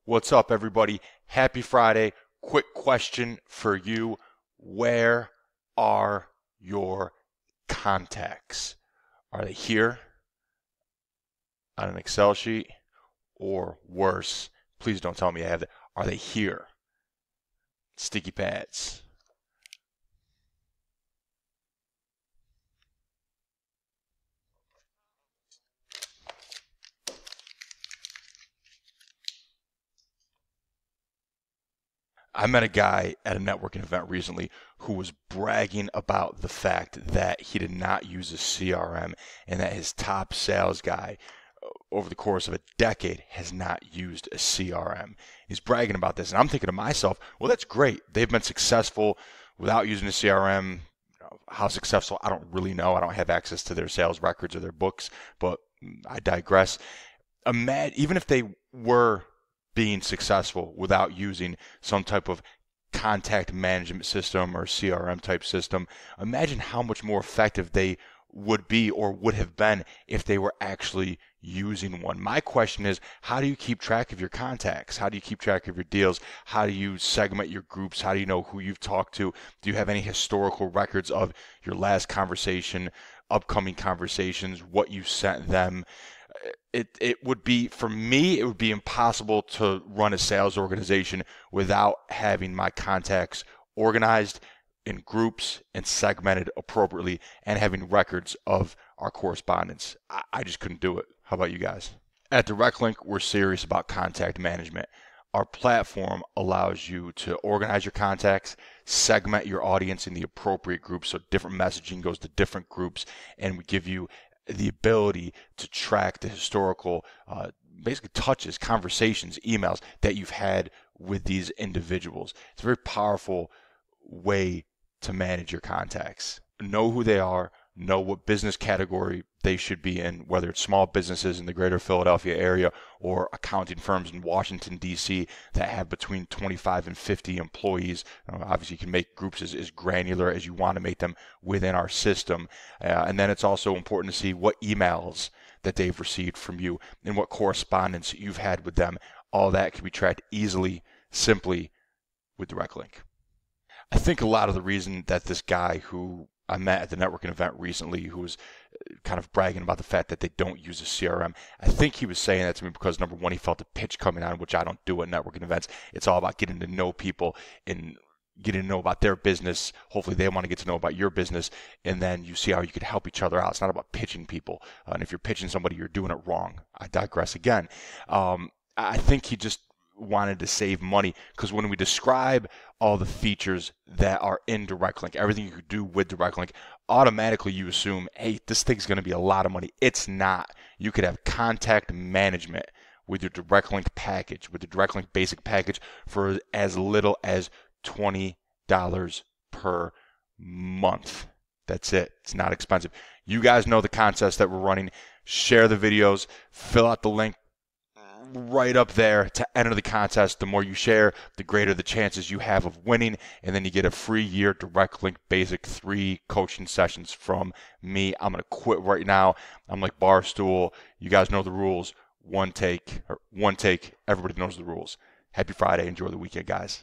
What's up, everybody? Happy Friday. Quick question for you. Where are your contacts? Are they here on an Excel sheet? Or worse, please don't tell me I have that. Are they here? Sticky pads. I met a guy at a networking event recently who was bragging about the fact that he did not use a CRM and that his top sales guy over the course of a decade has not used a CRM. He's bragging about this, and I'm thinking to myself, well, that's great. They've been successful without using a CRM. How successful, I don't really know. I don't have access to their sales records or their books, but I digress. Even if they were being successful without using some type of contact management system or CRM type system, imagine how much more effective they would be or would have been if they were actually using one. My question is, how do you keep track of your contacts? How do you keep track of your deals? How do you segment your groups? How do you know who you've talked to? Do you have any historical records of your last conversation, upcoming conversations, what you sent them? It would be, for me, it would be impossible to run a sales organization without having my contacts organized in groups and segmented appropriately and having records of our correspondence. I just couldn't do it. How about you guys? At DirectLync, we're serious about contact management. Our platform allows you to organize your contacts, segment your audience in the appropriate groups, so different messaging goes to different groups, and we give you the ability to track the historical basically touches, conversations, emails that you've had with these individuals. It's a very powerful way to manage your contacts. Know who they are, know what business category they should be in, whether it's small businesses in the greater Philadelphia area or accounting firms in Washington, D.C. that have between 25 and 50 employees. Obviously, you can make groups as granular as you want to make them within our system. And then it's also important to see what emails that they've received from you and what correspondence you've had with them. All that can be tracked easily, simply with DirectLync. I think a lot of the reason that this guy who I met at the networking event recently, who was kind of bragging about the fact that they don't use a CRM, I think he was saying that to me because, number one, he felt a pitch coming on, which I don't do at networking events. It's all about getting to know people and getting to know about their business. Hopefully they want to get to know about your business, and then you see how you could help each other out. It's not about pitching people. And if you're pitching somebody, you're doing it wrong. I digress again. I think he just wanted to save money, because when we describe all the features that are in DirectLync, everything you could do with DirectLync, automatically you assume, hey, this thing's going to be a lot of money. It's not. You could have contact management with your DirectLync package, with the DirectLync basic package, for as little as $20 per month. That's it. It's not expensive. You guys know the contest that we're running. Share the videos, fill out the link right up there to enter the contest. The more you share, the greater the chances you have of winning, and then you get a free year DirectLync Basic 3 coaching sessions from me. I'm going to quit right now. I'm like Barstool. You guys know the rules. One take. Everybody knows the rules. Happy Friday. Enjoy the weekend, guys.